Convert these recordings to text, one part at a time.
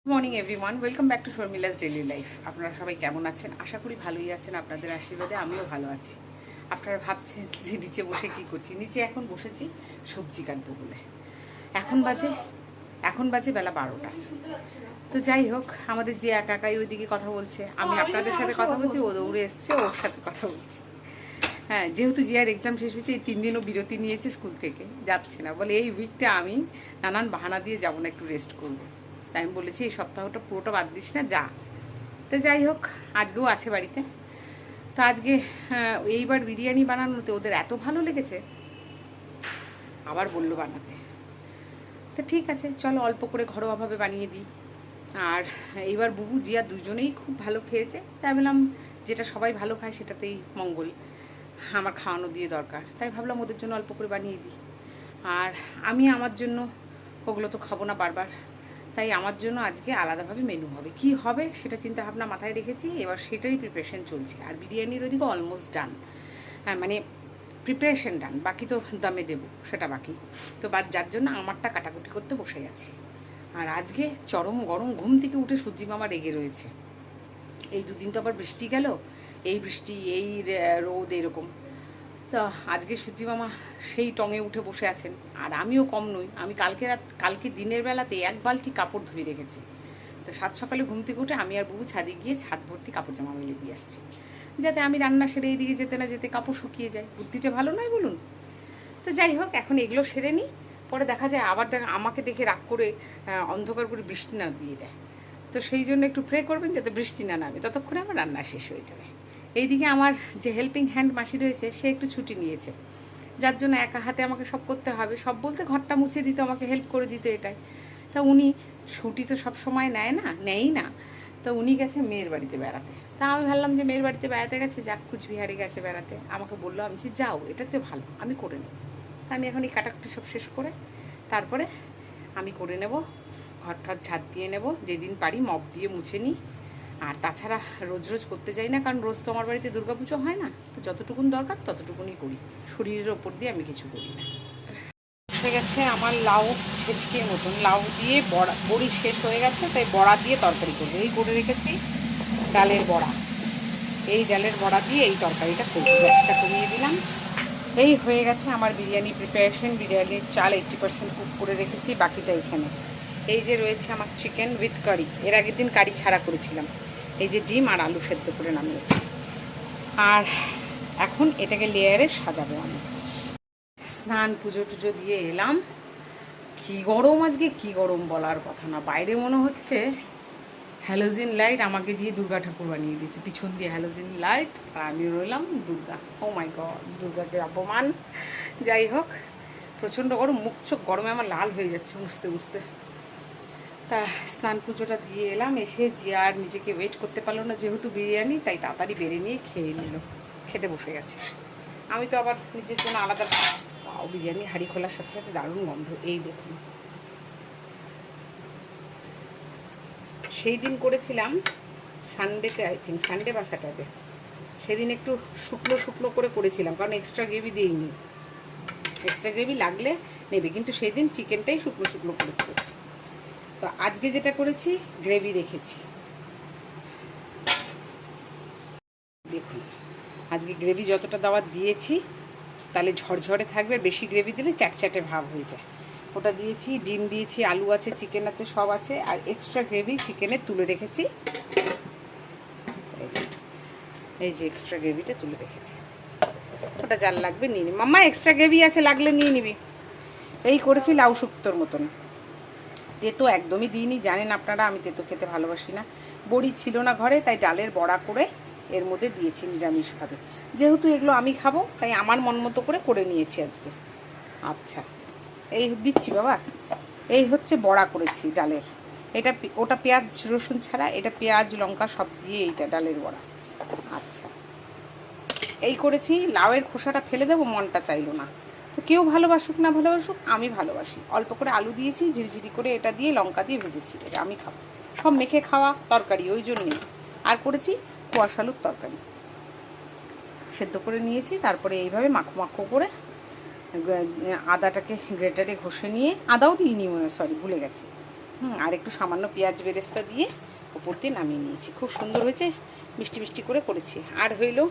Morning everyone, welcome back to Sharmila's daily life. আপনারা সবাই কেমন আছেন? আশা করি ভালোই আছেন। আপনাদের আশীর্বাদে আমিও ভালো আছি। আপনারা ভাবছেন যে নিচে বসে কি করছি? নিচে এখন বসেছি সবজি কাটবো বলে। এখন বাজে বেলা 12টা। তো যাই হোক, আমাদের যে একাই ওইদিকে কথা বলছে, আমি আপনাদের সাথে কথা বলছি, ও দৌড়ে এসছে, ওর সাথে কথা বলছি। হ্যাঁ, যেহেতু জিয়ার এক্সাম শেষ হয়েছে, এই 3 দিনও বিরতি নিয়েছে স্কুল থেকে, যাচ্ছে না, বলে এই উইকটা আমি নানান বাহানা দিয়ে যাবো না, একটু রেস্ট করবো। তাই আমি বলেছি এই সপ্তাহটা পুরোটা বাদ দিস না, যা। তো যাই হোক, আজকেও আছে বাড়িতে। তো আজকে এইবার বিরিয়ানি বানানোতে ওদের এত ভালো লেগেছে, আবার বললো বানাতে। তো ঠিক আছে, চলো অল্প করে ঘরোয়াভাবে বানিয়ে দিই। আর এইবার বুবু জিয়া দুজনেই খুব ভালো খেয়েছে, তাই বললাম যেটা সবাই ভালো খায় সেটাতেই মঙ্গল, আমার খাওয়ানো দিয়ে দরকার, তাই ভাবলাম ওদের জন্য অল্প করে বানিয়ে দিই। আর আমি আমার জন্য ওগুলো তো খাবো না বারবার, তাই আমার জন্য আজকে আলাদাভাবে মেনু হবে। কি হবে সেটা চিন্তা ভাবনা মাথায় রেখেছি, এবার সেটাই প্রিপারেশন চলছে। আর বিরিয়ানির ওদিকে অলমোস্ট ডান, হ্যাঁ মানে প্রিপারেশন ডান, বাকি তো দমে দেবো সেটা বাকি। তো যার জন্য আমারটা কাটাকুটি করতে বসে গেছি। আর আজকে চরম গরম, ঘুম থেকে উঠে সূর্যি মামা রেগে রয়েছে। এই দুদিন তো আবার বৃষ্টি গেল, এই বৃষ্টি এই রোদ এরকম। তো আজকে সূর্যি মামা সেই টঙে উঠে বসে আছেন। আর আমিও কম নই, আমি কালকে দিনের বেলাতে 1 বালতি কাপড় ধুয়ে রেখেছি। তো সাত সকালে ঘুম থেকে উঠে আমি আর বুবু ছাদে গিয়ে ছাদ ভর্তি কাপড় জামা মেলে দিয়ে আসছি, যাতে আমি রান্না সেরে এইদিকে যেতে না যেতে কাপড় শুকিয়ে যায়। বুদ্ধিটা ভালো নয় বলুন? তো যাই হোক, এখন এগুলো সেরে নিই, পরে দেখা যায় আবার আমাকে দেখে রাগ করে অন্ধকার করে বৃষ্টি না দিয়ে দেয়। তো সেই জন্য একটু প্রে করবেন যাতে বৃষ্টি না নামে, ততক্ষণে আমার রান্না শেষ হয়ে যাবে। এইদিকে আমার যে হেল্পিং হ্যান্ড মাসি রয়েছে, সে একটু ছুটি নিয়েছে, যার জন্য একা হাতে আমাকে সব করতে হবে। সব বলতে ঘরটা মুছে দিত, আমাকে হেল্প করে দিত, এটাই। তা উনি ছুটি তো সব সময় নেয়ই না। তো উনি গেছে মেয়ের বাড়িতে বেড়াতে। তা আমি ভাবলাম যে মেয়ের বাড়িতে বেড়াতে গেছে, যাক কুচবিহারে গেছে বেড়াতে, আমাকে বললো, আমি যে যাও, এটাতে ভালো, আমি করে নেব। তা আমি এখন এই কাটাকুটি সব শেষ করে তারপরে আমি করে নেব, ঘরটার ঝাড় দিয়ে নেব, যেদিন পারি মপ দিয়ে মুছে নিই। আর তাছাড়া রোজ রোজ করতে যাই না, কারণ রোজ তো আমার বাড়িতে দুর্গাপুজো হয় না। তো যতটুকুন দরকার ততটুকুনই করি, শরীরের ওপর দিয়ে আমি কিছু করি না। হয়ে গেছে আমার লাউ ছেচকির মতন, লাউ দিয়ে বড়ি শেষ হয়ে গেছে, তাই বড়া দিয়ে তরকারি করবো। এই করে রেখেছি ডালের বড়া, এই ডালের বড়া দিয়ে এই তরকারিটা করবো। গ্যাসটা কমিয়ে দিলাম। এই হয়ে গেছে আমার বিরিয়ানি প্রিপারেশন। বিরিয়ানির চাল 80% কুক করে রেখেছি, বাকিটা এখানে। এই যে রয়েছে আমার চিকেন উইথ কারি, এর আগের দিন কারি ছাড়া করেছিলাম। এই যে ডিম আর আলু সেদ্ধ করে নামিয়েছি। আর এখন এটাকে লেয়ারে সাজাবো আমি। স্নান পুজো টুজো দিয়ে এলাম। কি গরম আজকে, কি গরম বলার কথা না। বাইরে মনে হচ্ছে হ্যালোজিন লাইট আমাকে দিয়ে দুর্গা ঠাকুর বানিয়ে দিয়েছে, পিছন দিয়ে হ্যালোজিন লাইট, আর আমি রইলাম দুর্গা। ও মাই গড, দুর্গাকে অপমান। যাই হোক, প্রচণ্ড গরম, মুখ চোখ গরমে আমার লাল হয়ে যাচ্ছে বুঝতে বুঝতে। তা স্নান পুজোটা দিয়ে এলাম, এসে জিয়া আর নিজেকে ওয়েট করতে পারলো না, যেহেতু বিরিয়ানি, তাই তাড়াতাড়ি বেড়ে নিয়ে খেয়ে নিল, খেতে বসে গেছে। আমি তো আবার নিজের জন্য আলাদা, বিরিয়ানি হাঁড়ি খোলার সাথে সাথে দারুণ গন্ধ। এই দেখুন, সেই দিন করেছিলাম সানডেতে, আই থিঙ্ক সানডে বা স্যাটারডে, সেদিন একটু শুকনো শুকনো করে করেছিলাম, কারণ এক্সট্রা গ্রেভি দিইনি। এক্সট্রা গ্রেভি লাগলে নেবে, কিন্তু সেই দিন চিকেনটাই শুকনো শুকনো করে করেছি। তো আজকে যেটা করেছি, গ্রেভি রেখেছি। দেখুন, আজকে গ্রেভি যতটা দেওয়া দিয়েছি তাহলে ঝরঝরে থাকবে, বেশি গ্রেভি দিলে চ্যাটচ্যাটে ভাব হয়ে যায়। ওটা দিয়েছি, ডিম দিয়েছি, আলু আছে, চিকেন আছে, সব আছে। আর এক্সট্রা গ্রেভি চিকেনে তুলে রেখেছি, এই যে এক্সট্রা গ্রেভিটা তুলে রেখেছি। ওটা যার লাগবে নিয়ে নিবি। মাম্মা এক্সট্রা গ্রেভি আছে, লাগলে নিয়ে নিবি। এই করেছি লাউ শুক্তোর মতন। তেতো একদমই দিইনি, জানেন আপনারা আমি তেতো খেতে ভালোবাসি না। বড়ি ছিল না ঘরে, তাই ডালের বড়া করে এর মধ্যে দিয়েছি নিরামিষভাবে। যেহেতু এগুলো আমি খাবো, তাই আমার মন মতো করে নিয়েছি আজকে। আচ্ছা, এই দিচ্ছি বাবা। এই হচ্ছে বড়া করেছি ডালের, এটা ওটা পেঁয়াজ রসুন ছাড়া, এটা পেঁয়াজ লঙ্কা সব দিয়ে এইটা ডালের বড়া। আচ্ছা, এই করেছি। লাউয়ের খোসাটা ফেলে দেবো, মনটা চাইলো না। তো কেউ ভালোবাসুক না ভালোবাসুক, আমি ভালোবাসি। অল্প করে আলু দিয়েছি, ঝিরিঝিরি করে এটা দিয়ে লঙ্কা দিয়ে ভেজেছি, এটা আমি খাবো। সব মেখে খাওয়া তরকারি, ওই জন্যেই। আর করেছি কোয়াশ আলুর তরকারি, সেদ্ধ করে নিয়েছি। তারপরে এইভাবে মাখো মাখো করে আদাটাকে গ্রেটারে ঘষে নিয়ে, আদাও দিইনি মনে, সরি ভুলে গেছি, আর একটু সামান্য পেঁয়াজ বেরেস্তা দিয়ে উপর দিয়ে নামিয়ে নিয়েছি। খুব সুন্দর হয়েছে, মিষ্টি মিষ্টি করে করেছি। আর হলো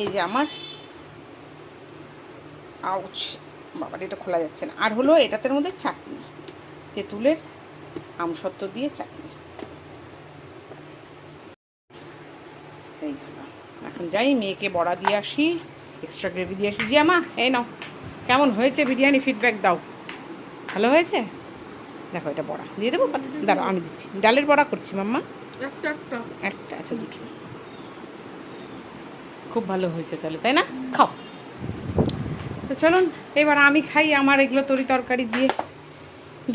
এই যে আমার আউচ, বাবার এটা খোলা যাচ্ছে না। আর হলো এটাতে মধ্যে চাটনি, তেঁতুলের আমসত্ত্ব দিয়ে চাটনি। এই হলো, এখন যাই মেয়েকে বড়া দিয়ে আসি, এক্সট্রা গ্রেভি দিয়ে আসি। জিয়া মা, এই নাও, কেমন হয়েছে বিরিয়ানি, ফিডব্যাক দাও। ভালো হয়েছে? দেখো এটা বড়া দিয়ে দেবো, দাঁড়াও আমি দিচ্ছি। ডালের বড়া করছি মাম্মা, একটা আছে, দুটো। খুব ভালো হয়েছে তাহলে, তাই না? খাও। তো চলুন এবার আমি খাই। আমার এগুলো তরি তরকারি দিয়ে,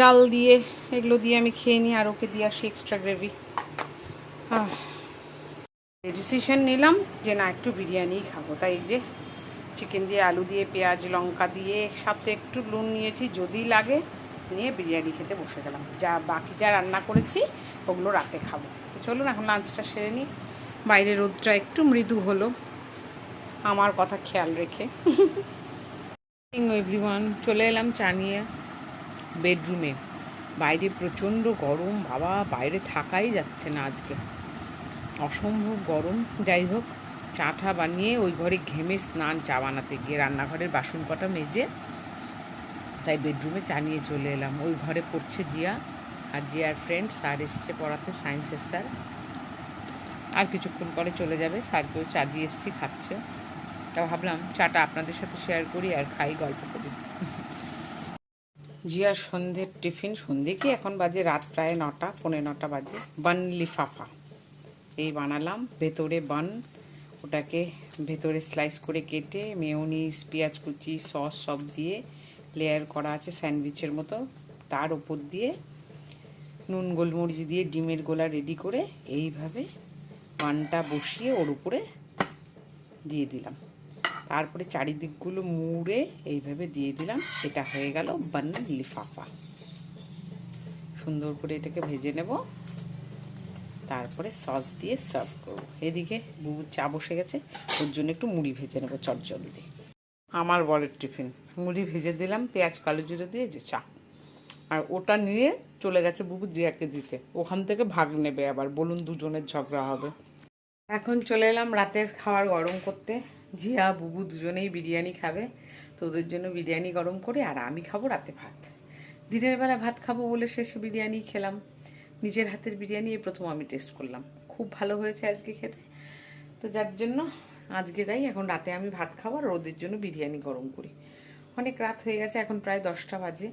ডাল দিয়ে, এগুলো দিয়ে আমি খেয়ে নিই, আর ওকে দিয়ে আসি এক্সট্রা গ্রেভি। ডিসিশন নিলাম যে না, একটু বিরিয়ানিই খাবো। তাই যে চিকেন দিয়ে, আলু দিয়ে, পেঁয়াজ লঙ্কা দিয়ে, সাথে একটু নুন নিয়েছি, যদি লাগে নিয়ে বিরিয়ানি খেতে বসে গেলাম। বাকি যা রান্না করেছি ওগুলো রাতে খাবো। তো চলুন এখন লাঞ্চটা সেরে নিই। বাইরে রোদটা একটু মৃদু হলো, আমার কথা খেয়াল রেখে। এভরিওয়ান, চলে এলাম চা নিয়ে বেডরুমে। বাইরে প্রচণ্ড গরম বাবা, বাইরে থাকাই যাচ্ছে না আজকে, অসম্ভব গরম। যাই হোক, চাটা বানিয়ে ওই ঘরে ঘেমে স্নান, চা বানাতে গিয়ে রান্নাঘরের বাসন কটা মেজে, তাই বেডরুমে চা নিয়ে চলে এলাম। ওই ঘরে পড়ছে জিয়া, আর জিয়ার ফ্রেন্ড স্যার এসছে পড়াতে, সায়েন্সের স্যার। আর কিছুক্ষণ পরে চলে যাবে। স্যারকেও চা দিয়ে এসছি, খাচ্ছে। তা ভাবলাম চাটা আপনাদের সাথে শেয়ার করি আর খাই, গল্প করি। জিয়ার সন্ধ্যের টিফিন, সন্ধ্যে কি এখন বাজে, রাত প্রায় 9টা, 9:15 বাজে। বান লিফাফা এই বানালাম, ভেতরে বান, ওটাকে ভেতরে স্লাইস করে কেটে মেয়োনিজ, পেঁয়াজ কুচি, সস সব দিয়ে লেয়ার করা আছে স্যান্ডউইচের মতো। তার ওপর দিয়ে নুন গোলমরিচ দিয়ে ডিমের গোলা রেডি করে এইভাবে বানটা বসিয়ে ওর উপরে দিয়ে দিলাম। তারপরে চারিদিকগুলো মুড়ে এইভাবে দিয়ে দিলাম। এটা হয়ে গেল বান লিফাফা। সুন্দর করে এটাকে ভেজে নেব, তারপরে সস দিয়ে সার্ভ করবো। এদিকে বুবুর চা বসে গেছে, ওর জন্য একটু মুড়ি ভেজে নেবো চটজলদি। আমার বরের টিফিন, মুড়ি ভেজে দিলাম পেঁয়াজ কালো জিরে দিয়ে, যে চা। আর ওটা নিয়ে চলে গেছে বুবু জিয়াকে দিতে, ওখান থেকে ভাগ নেবে আবার, বলুন দুজনের ঝগড়া হবে। এখন চলে এলাম রাতের খাবার গরম করতে। জিয়া বুবু দুজনেই বিরিয়ানি খাবে, তো ওদের জন্য বিরিয়ানি গরম করে, আর আমি খাবো রাতে ভাত। দিনের বেলা ভাত খাবো বলে শেষে বিরিয়ানি খেলাম। নিজের হাতের বিরিয়ানি এই প্রথম আমি টেস্ট করলাম, খুব ভালো হয়েছে আজকে খেতে। তো যার জন্য আজকে তাই এখন রাতে আমি ভাত খাবো, আর ওদের জন্য বিরিয়ানি গরম করি। অনেক রাত হয়ে গেছে, এখন প্রায় 10টা বাজে।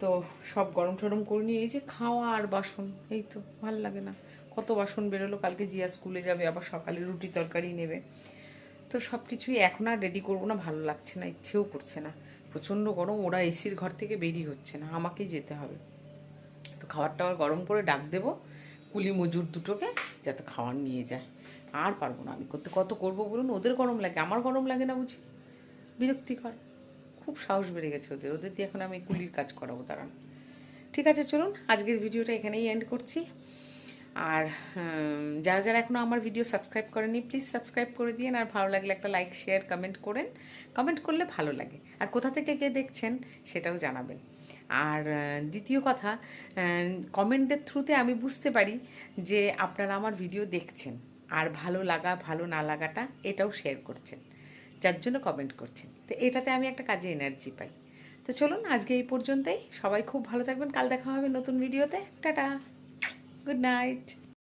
তো সব গরম টরম করে নিয়ে, এই যে খাওয়া আর বাসন, এই তো ভাল লাগে না, কত বাসন বেরোলো। কালকে জিয়া স্কুলে যাবে, আবার সকালে রুটি তরকারি নেবে। তো সব কিছুই এখন আর রেডি করবো না, ভালো লাগছে না, ইচ্ছেও করছে না। প্রচণ্ড গরম, ওরা এসির ঘর থেকে বেরিয়ে হচ্ছে না, আমাকেই যেতে হবে। তো খাবার টাবার গরম করে ডাক দেবো কুলি মজুর দুটোকে, যাতে খাবার নিয়ে যায়। আর পারবো না আমি করতে, কত করবো বলুন। ওদের গরম লাগে, আমার গরম লাগে না বুঝি, বিরক্তিকর। খুব সাহস বেড়ে গেছে ওদের দিয়ে এখন আমি কুলির কাজ করাবো, দাঁড়ান। ঠিক আছে চলুন, আজকের ভিডিওটা এখানেই এন্ড করছি। আর যারা যারা এখনও আমার ভিডিও সাবস্ক্রাইব করেনি, প্লিজ সাবস্ক্রাইব করে দিন। আর ভালো লাগলে একটা লাইক, শেয়ার, কমেন্ট করেন। কমেন্ট করলে ভালো লাগে। আর কোথা থেকে কে দেখছেন সেটাও জানাবেন। আর দ্বিতীয় কথা, কমেন্টের থ্রুতে আমি বুঝতে পারি যে আপনারা আমার ভিডিও দেখছেন, আর ভালো লাগা ভালো না লাগাটা এটাও শেয়ার করছেন, যার জন্য কমেন্ট করছেন। তো এটাতে আমি একটা কাজে এনার্জি পাই। তো চলুন আজকে এই পর্যন্তই, সবাই খুব ভালো থাকবেন। কাল দেখা হবে নতুন ভিডিওতে। Tata, good night.